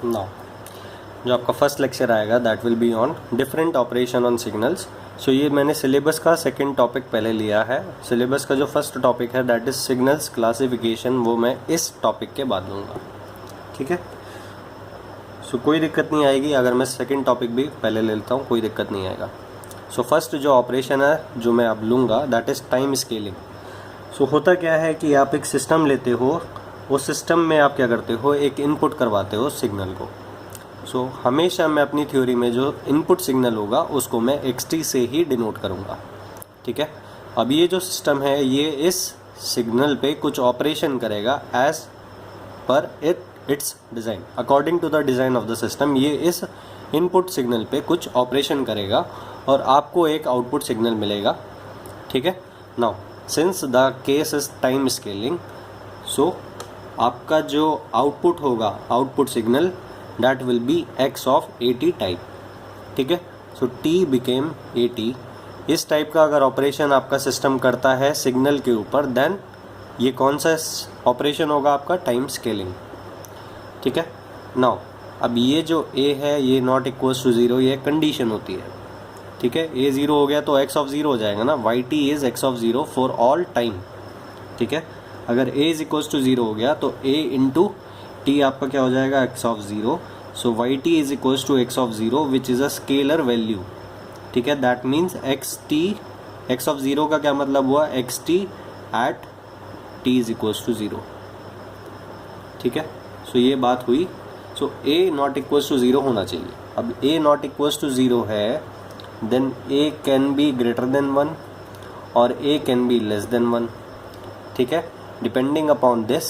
Now जो आपका first lecture आएगा that will be on different operation on signals. So ये मैंने सिलेबस का सेकंड टॉपिक पहले लिया है। सिलेबस का जो फर्स्ट टॉपिक है दैट इज सिग्नल्स क्लासिफिकेशन, वो मैं इस टॉपिक के बाद लूँगा, ठीक है। सो कोई दिक्कत नहीं आएगी अगर मैं सेकंड टॉपिक भी पहले ले लेता हूँ, कोई दिक्कत नहीं आएगा। सो फर्स्ट जो ऑपरेशन है जो मैं अब लूँगा दैट इज़ टाइम स्केलिंग। सो होता क्या है कि आप एक सिस्टम लेते हो, उस सिस्टम में आप क्या करते हो, एक इनपुट करवाते हो सिग्नल को। सो हमेशा मैं अपनी थ्योरी में जो इनपुट सिग्नल होगा उसको मैं xt से ही डिनोट करूँगा, ठीक है। अब ये जो सिस्टम है ये इस सिग्नल पे कुछ ऑपरेशन करेगा as per its design, according to the design of the system. ये इस इनपुट सिग्नल पे कुछ ऑपरेशन करेगा और आपको एक आउटपुट सिग्नल मिलेगा, ठीक है। Now since the case is time scaling, so आपका जो आउटपुट होगा, output signal that will be x of at type, ठीक है। So t became at। इस टाइप का अगर ऑपरेशन आपका सिस्टम करता है सिग्नल के ऊपर, देन ये कौन सा ऑपरेशन होगा आपका, टाइम स्केलिंग, ठीक है। नाउ अब ये जो a है ये नॉट इक्वल्स टू 0, ये कंडीशन होती है, ठीक है। a 0 हो गया तो x ऑफ 0 हो जाएगा ना, yt is x of 0 for all time, ठीक है। अगर a इज इक्वल्स टू 0 हो गया तो a इंटू t आपका क्या हो जाएगा, x of 0। So yt is equals to x of 0 which is a scalar value, ठीक है। दैट मीन्स x ऑफ 0 का क्या मतलब हुआ, xt at t is equals to 0, ठीक है। सो ये बात हुई। So a not equals to 0 होना चाहिए। अब a नॉट इक्वल्स टू 0 है, then a can be greater than 1 और a can be less than 1, ठीक है। डिपेंडिंग अपॉन दिस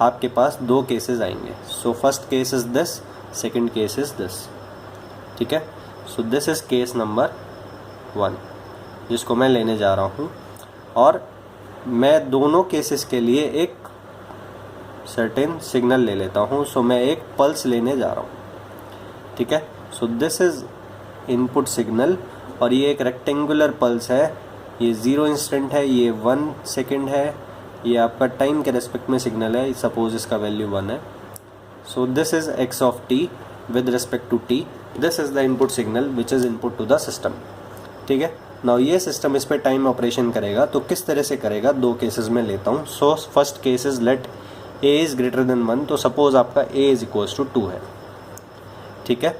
आपके पास दो केसेस आएंगे। सो first case is this, second case is this, ठीक है। So this is case number 1 जिसको मैं लेने जा रहा हूँ, और मैं दोनों केसेस के लिए एक सर्टेन सिग्नल ले लेता हूँ। सो मैं एक पल्स लेने जा रहा हूँ, ठीक है। So this is input signal और ये एक रेक्टेंगुलर पल्स है, ये 0 इंस्टेंट है, ये 1 सेकेंड है, ये आपका टाइम के रेस्पेक्ट में सिग्नल है, सपोज इसका वैल्यू 1 है। So this is x of t with respect to t, this is the input signal which is input to the system, ठीक है। नाउ ये सिस्टम इस पर टाइम ऑपरेशन करेगा, तो किस तरह से करेगा, दो केसेस में लेता हूँ। So first case is let a is greater than 1, तो सपोज आपका a इज इक्वल्स टू 2 है, ठीक है।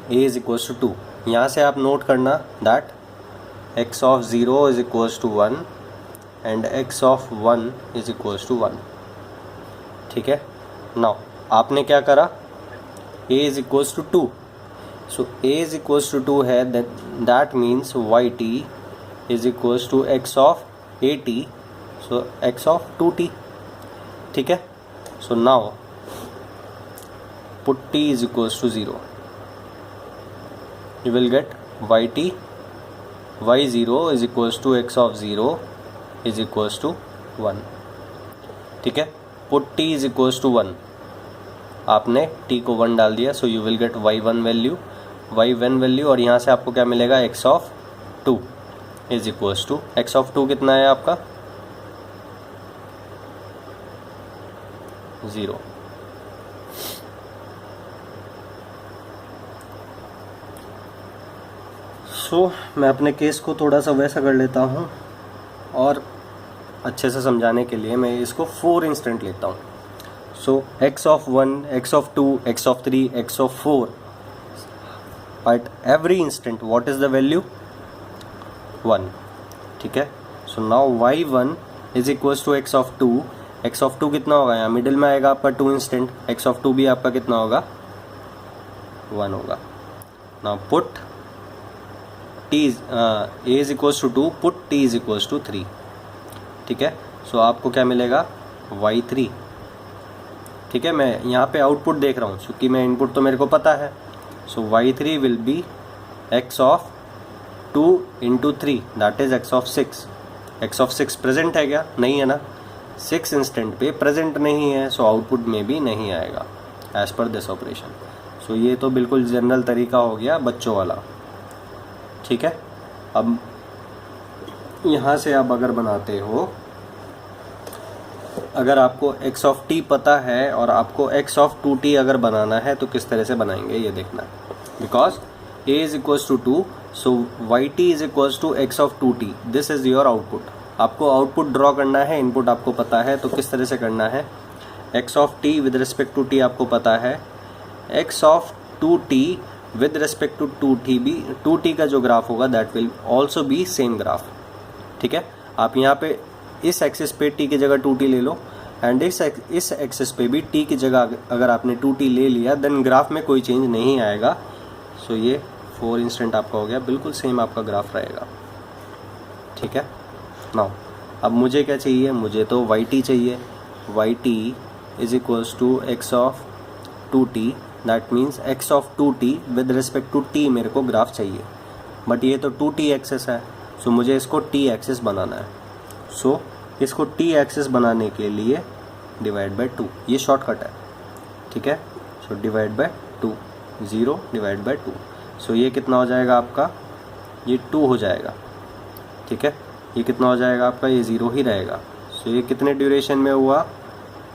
a इज इक्वल्स टू 2, यहाँ से आप नोट करना that x of 0 is equals to 1 and x of 1 is equals to 1, ठीक है। नाउ आपने क्या करा, a is equals to 2, so a is equals to 2 है, that means yt is equals to x of at, so x of 2t, ठीक है। So now put t is equals to 0, you will get yt y0 is equals to x of 0 is equals to 1, ठीक है। Put t is equals to 1, आपने t को 1 डाल दिया, so you will get y1 value और यहाँ से आपको क्या मिलेगा, x of 2 is equals to, x of 2 कितना है आपका, 0। सो मैं अपने केस को थोड़ा सा वैसा कर लेता हूँ और अच्छे से समझाने के लिए मैं इसको 4 इंस्टेंट लेता हूँ। So x of 1, x of 2, x of 3, x of 4, at every instant what is the value, 1, ठीक है। So now y1 is equals to x of 2, x of 2 कितना होगा, यहाँ मिडिल में आएगा आपका 2 इंस्टेंट, x ऑफ 2 भी आपका कितना होगा, 1 होगा। Now put t a is equals to 2, put t is equals to 3, ठीक है। सो आपको क्या मिलेगा, y3, ठीक है। मैं यहाँ पे आउटपुट देख रहा हूँ क्योंकि मैं इनपुट तो मेरे को पता है। सो y3 will be x of 2 into 3 that is x of 6। x of 6 present है क्या, नहीं है ना, 6 इंस्टेंट पे प्रेजेंट नहीं है, सो आउटपुट में भी नहीं आएगा एज पर दिस ऑपरेशन। सो ये तो बिल्कुल जनरल तरीका हो गया बच्चों वाला, ठीक है। अब यहाँ से आप अगर बनाते हो अगर आपको x ऑफ t पता है और आपको x ऑफ 2t अगर बनाना है तो किस तरह से बनाएंगे ये देखना है। Because a is equals to 2, so yt is equals to x of 2t, this is your output. आपको आउटपुट ड्रॉ करना है, इनपुट आपको पता है, तो किस तरह से करना है। x of t with respect to t आपको पता है, x of 2t with respect to 2t भी 2t का जो ग्राफ होगा that will also be same graph. ठीक है, आप यहाँ पे इस एक्सिस पे t की जगह 2t ले लो एंड इस एक्सिस पे भी t की जगह अगर आपने 2t ले लिया देन ग्राफ में कोई चेंज नहीं आएगा। सो ये 4 इंस्टेंट आपका हो गया, बिल्कुल सेम आपका ग्राफ रहेगा। ठीक है, नाउ अब मुझे क्या चाहिए, मुझे तो yt चाहिए। yt is equals to x of 2t, that means x of 2t with respect to t मेरे को ग्राफ चाहिए, बट ये तो 2t एक्सेस है, सो मुझे इसको t एक्सेस बनाना है। सो इसको t एक्सेस बनाने के लिए डिवाइड बाय 2, ये शॉर्टकट है। ठीक है, so divide by 2, 0 divide by 2, सो ये कितना हो जाएगा आपका, ये 2 हो जाएगा। ठीक है, ये कितना हो जाएगा आपका, ये 0 ही रहेगा। सो ये कितने ड्यूरेशन में हुआ,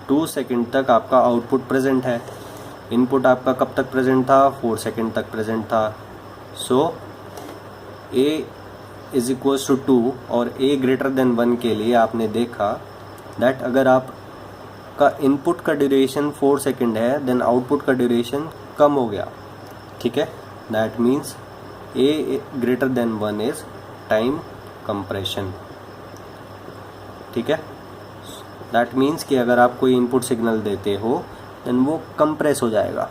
2 सेकेंड तक आपका आउटपुट प्रेजेंट है। इनपुट आपका कब तक प्रेजेंट था, 4 सेकेंड तक प्रेजेंट था। सो a इज इक्वल्स टू 2 और a ग्रेटर देन 1 के लिए आपने देखा दैट अगर आपका इनपुट का ड्यूरेशन 4 सेकेंड है देन आउटपुट का ड्यूरेशन कम हो गया। ठीक है, that means a greater than 1 is time compression. ठीक है, दैट मीन्स कि अगर आप कोई इनपुट सिग्नल देते हो देन वो कंप्रेस हो जाएगा।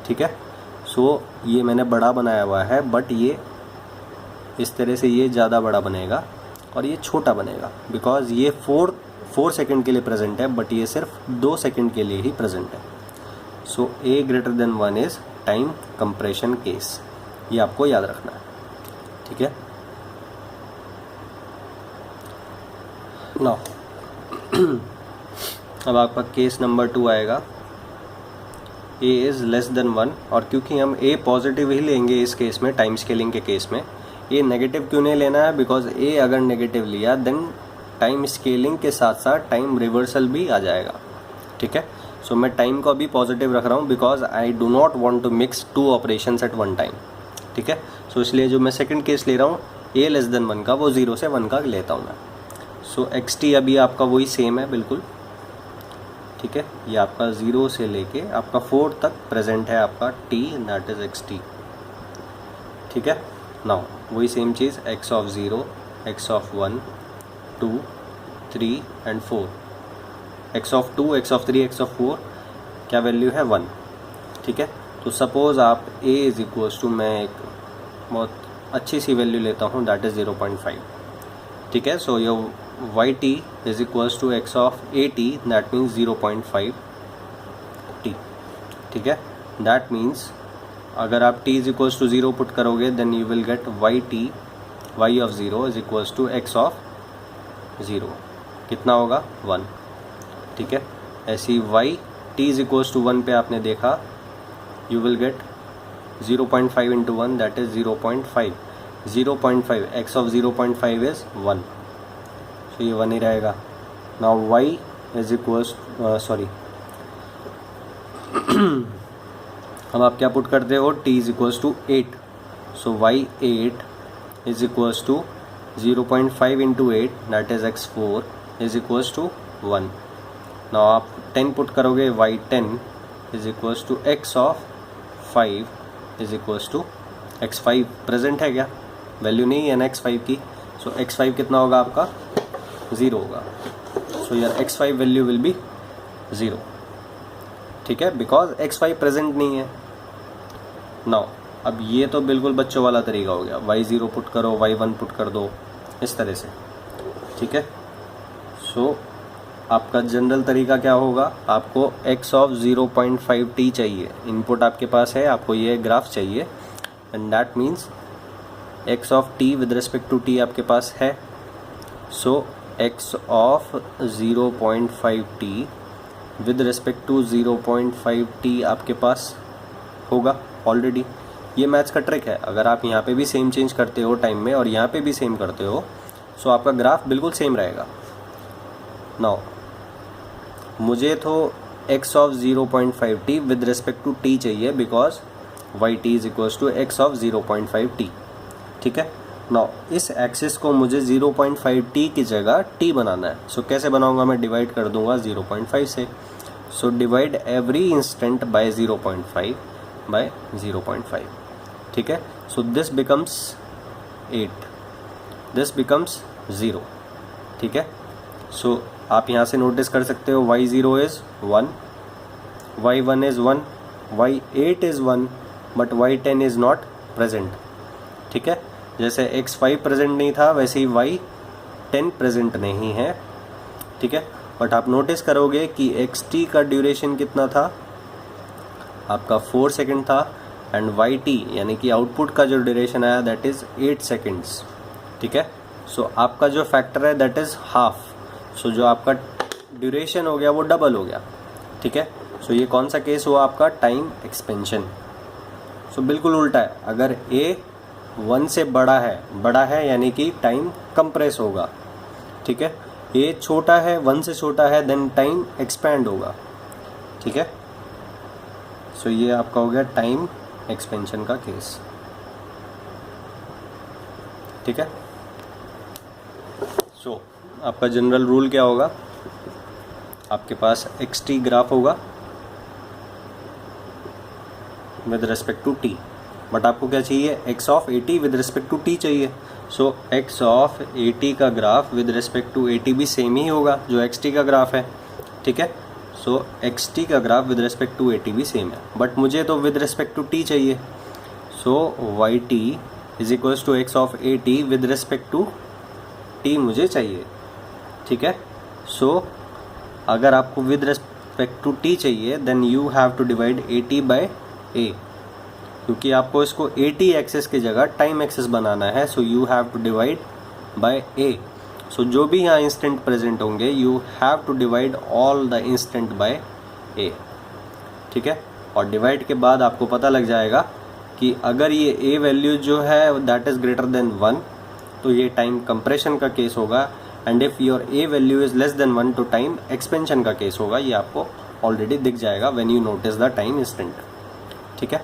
ठीक है, सो ये मैंने बड़ा बनाया हुआ है, बट ये इस तरह से ये ज़्यादा बड़ा बनेगा और ये छोटा बनेगा बिकॉज ये 4 सेकेंड के लिए प्रेजेंट है, बट ये सिर्फ 2 सेकेंड के लिए ही प्रेजेंट है। सो a greater than 1 is time compression case, ये आपको याद रखना है। ठीक है, नाउ अब आपका केस नंबर 2 आएगा, a इज़ लेस देन 1, और क्योंकि हम a पॉजिटिव ही लेंगे इस केस में, टाइम स्केलिंग के केस में ये नेगेटिव क्यों नहीं लेना है, बिकॉज a अगर नेगेटिव लिया देन टाइम स्केलिंग के साथ साथ टाइम रिवर्सल भी आ जाएगा। ठीक है, सो मैं टाइम को अभी पॉजिटिव रख रहा हूँ because I do not want to mix 2 operations at one time. ठीक है, सो इसलिए जो मैं सेकंड केस ले रहा हूँ a लेस देन 1 का, वो 0 से 1 का लेता हूँ मैं। सो xt अभी आपका वही सेम है बिल्कुल। ठीक है, ये आपका 0 से लेके आपका 4 तक प्रेजेंट है आपका t, दैट इज xt। ठीक है, नाउ वही same cheese x of 0, x of 1, 2, 3 and 4, x of 2, x of 3, x of 4 क्या वैल्यू है 1। ठीक है, तो सपोज़ आप a इज इक्वल्स टू, मैं एक बहुत अच्छी सी वैल्यू लेता हूँ दैट इज़ 0.5। ठीक है, so your yt is equals to x of 80, that means 0.5 t। ठीक है, दैट मीन्स अगर आप t is equals to 0 put करोगे then you will get y of 0 is equals to x of 0, कितना होगा 1। ठीक है, ऐसी y t is equals to 1 पे आपने देखा, you will get 0.5 into 1 that is 0.5, 0.5 x of 0.5 is 1, so ये 1 ही रहेगा। Now y is equals sorry अब आप क्या पुट करते हो, t is equals to 8, so y8 is equals to 0.5 into 8 that is x4 is equals to 1। Now आप 10 put करोगे, y10 is equals to x of 5 is equals to x5 present है क्या, value नहीं है ना x5 की, सो x5 कितना होगा आपका 0 होगा। सो यार x5 वैल्यू विल बी 0। ठीक है, बिकॉज x5 प्रेजेंट नहीं है। नाउ अब ये तो बिल्कुल बच्चों वाला तरीका हो गया, y0 पुट करो, y1 पुट कर दो, इस तरह से। ठीक है, सो आपका जनरल तरीका क्या होगा, आपको x ऑफ 0.5t चाहिए, इनपुट आपके पास है, आपको ये ग्राफ चाहिए, and that means x of t with respect to t आपके पास है। So x of 0.5t with respect to 0.5t आपके पास होगा ऑलरेडी। ये मैथ्स का ट्रिक है, अगर आप यहाँ पे भी सेम चेंज करते हो टाइम में और यहाँ पे भी सेम करते हो, सो आपका ग्राफ बिल्कुल सेम रहेगा। नाउ मुझे तो x of 0.5t with respect to t चाहिए, because Y T is equals to x of 0.5t। ठीक है, नाउ इस एक्सिस को मुझे 0.5t की जगह t बनाना है। सो कैसे बनाऊंगा, मैं डिवाइड कर दूंगा 0.5 से। So divide every instant by 0.5 by 0.5। ठीक है, so this becomes 8, this becomes 0। ठीक है, सो आप यहाँ से नोटिस कर सकते हो y0 is 1, y1 is 1, y8 is 1, but y10 is not present. ठीक है, जैसे x5 प्रेजेंट नहीं था वैसे ही y10 प्रेजेंट नहीं है। ठीक है, बट आप नोटिस करोगे कि xt का ड्यूरेशन कितना था, आपका 4 सेकेंड था, एंड yt यानी कि आउटपुट का जो ड्यूरेशन आया दैट इज़ 8 सेकेंड्स। ठीक है, सो आपका जो फैक्टर है दैट इज़ हाफ। सो जो आपका ड्यूरेशन हो गया वो डबल हो गया। ठीक है, सो ये कौन सा केस हुआ आपका, टाइम एक्सपेंशन। सो बिल्कुल उल्टा है, अगर a 1 से बड़ा है यानी कि टाइम कंप्रेस होगा। ठीक है, a छोटा है, 1 से छोटा है, देन टाइम एक्सपैंड होगा। ठीक है, सो ये आपका हो गया टाइम एक्सपेंशन का केस। ठीक है, सो आपका जनरल रूल क्या होगा, आपके पास xt ग्राफ होगा with respect to t, but आपको क्या चाहिए, x of 80 with respect to t चाहिए। सो x ऑफ 80 का ग्राफ विद रिस्पेक्ट टू 80 भी सेम ही होगा जो xt का ग्राफ है। ठीक है, सो xt का ग्राफ विद रिस्पेक्ट टू 80 भी सेम है, बट मुझे तो विद रिस्पेक्ट टू t चाहिए। So yt is equals to x of 80 with respect to t मुझे चाहिए। ठीक है, सो अगर आपको विद रिस्पेक्ट टू t चाहिए then you have to divide 80 by a, क्योंकि आपको इसको 80 एक्सेस की जगह टाइम एक्सेस बनाना है। So you have to divide by a। So जो भी यहाँ इंस्टेंट प्रेजेंट होंगे you have to divide all the instant by a। ठीक है, और डिवाइड के बाद आपको पता लग जाएगा कि अगर ये a वैल्यू जो है दैट इज़ ग्रेटर देन 1 तो ये टाइम कंप्रेशन का केस होगा, and if your a value is less than 1 तो टाइम एक्सपेंशन का केस होगा। ये आपको ऑलरेडी दिख जाएगा when you notice the time instant. ठीक है,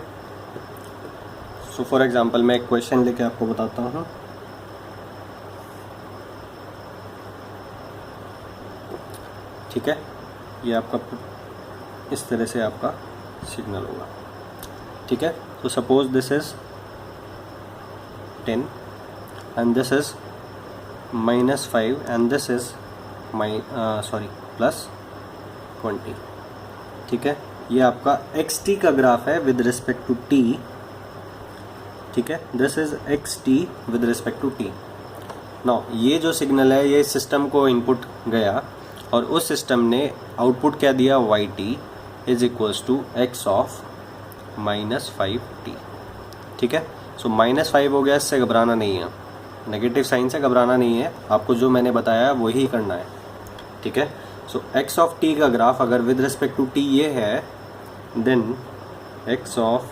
सो फॉर एग्जांपल मैं एक क्वेश्चन लेके आपको बताता हूँ। ठीक है, ये आपका इस तरह से आपका सिग्नल होगा। ठीक है, तो suppose this is 10 and this is -5 and this is +20। ठीक है, ये आपका xt का ग्राफ है विद रिस्पेक्ट टू t। ठीक है, this is xt with respect to t। Now ये जो सिग्नल है ये सिस्टम को इनपुट गया और उस सिस्टम ने आउटपुट क्या दिया, yt is equals to x of -5t। ठीक है, सो -5 हो गया, इससे घबराना नहीं है, नेगेटिव साइन से घबराना नहीं है, आपको जो मैंने बताया वही करना है। ठीक है, सो x ऑफ t का ग्राफ अगर विद रिस्पेक्ट टू t ये है देन x ऑफ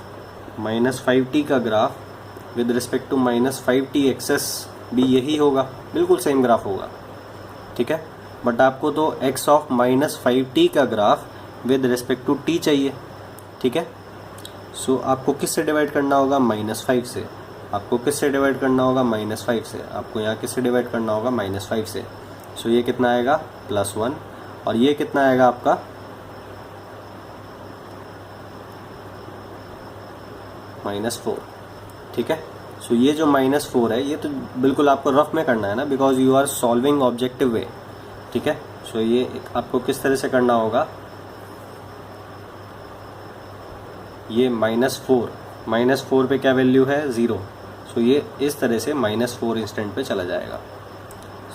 -5t का graph with respect to -5t axis भी यही होगा, बिल्कुल सेम ग्राफ होगा। ठीक है, बट आपको तो x ऑफ -5t का graph with respect to t चाहिए। ठीक है, सो आपको किससे डिवाइड करना होगा, -5 से। आपको किससे डिवाइड करना होगा, -5 से। आपको यहाँ किससे डिवाइड करना होगा, -5 से। सो ये कितना आएगा, +1, और ये कितना आएगा आपका -4। ठीक है, सो ये जो -4 है ये तो बिल्कुल आपको रफ में करना है ना, because you are solving objective way. ठीक है, सो ये आपको किस तरह से करना होगा, ये -4 पे क्या वैल्यू है, 0। सो ये इस तरह से -4 इंस्टेंट पे चला जाएगा।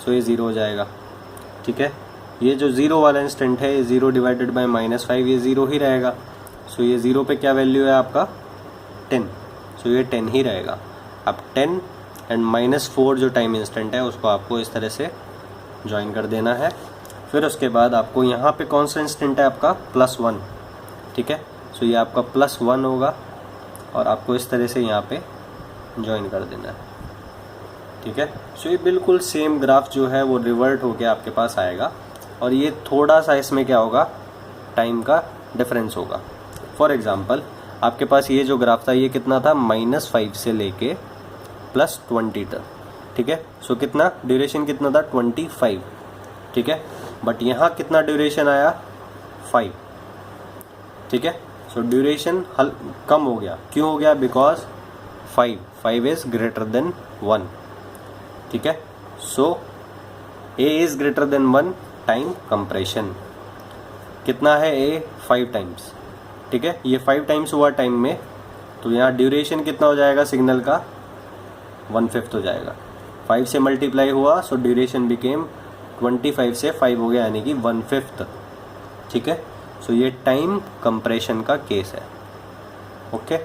सो ये 0 हो जाएगा। ठीक है, ये जो 0 वाला इंस्टेंट है 0 डिवाइडेड बाय -5 ये 0 ही रहेगा। सो ये 0 पे क्या वैल्यू है आपका, 10। सो ये 10 ही रहेगा। अब 10 एंड -4 जो टाइम इंस्टेंट है उसको आपको इस तरह से ज्वाइन कर देना है। फिर उसके बाद आपको यहाँ पे कौन सा इंस्टेंट है आपका, +1। ठीक है, सो ये आपका +1 होगा और आपको इस तरह से यहाँ पे ज्वाइन कर देना है। ठीक है, सो ये बिल्कुल सेम ग्राफ जो है वो रिवर्ट होके आपके पास आएगा। और ये थोड़ा सा इसमें क्या होगा, टाइम का डिफरेंस होगा। फॉर एग्जांपल आपके पास ये जो ग्राफ था ये कितना था, -5 से लेके +20 तक, ठीक है। सो कितना ड्यूरेशन कितना था, 25, ठीक है। बट यहाँ कितना ड्यूरेशन आया, 5, ठीक है। सो ड्यूरेशन कम हो गया, क्यों हो गया, बिकॉज 5 इज ग्रेटर देन 1, ठीक है। सो a is greater than 1, time compression कितना है, a 5 टाइम्स, ठीक है। ये 5 टाइम्स हुआ टाइम में, तो यहाँ ड्यूरेशन कितना हो जाएगा सिग्नल का, 1/5 हो जाएगा। 5 से मल्टीप्लाई हुआ, सो ड्यूरेशन बिकेम 25 से 5 हो गया, यानी कि 1/5, ठीक है। सो ये टाइम कंप्रेशन का केस है, ओके।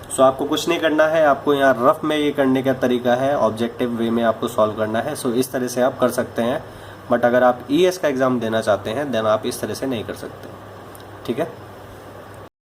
सो आपको कुछ नहीं करना है, आपको यहाँ रफ में ये करने का तरीका है, ऑब्जेक्टिव वे में आपको सॉल्व करना है। सो इस तरह से आप कर सकते हैं, बट अगर आप ES का एग्ज़ाम देना चाहते हैं देन आप इस तरह से नहीं कर सकते, ठीक है।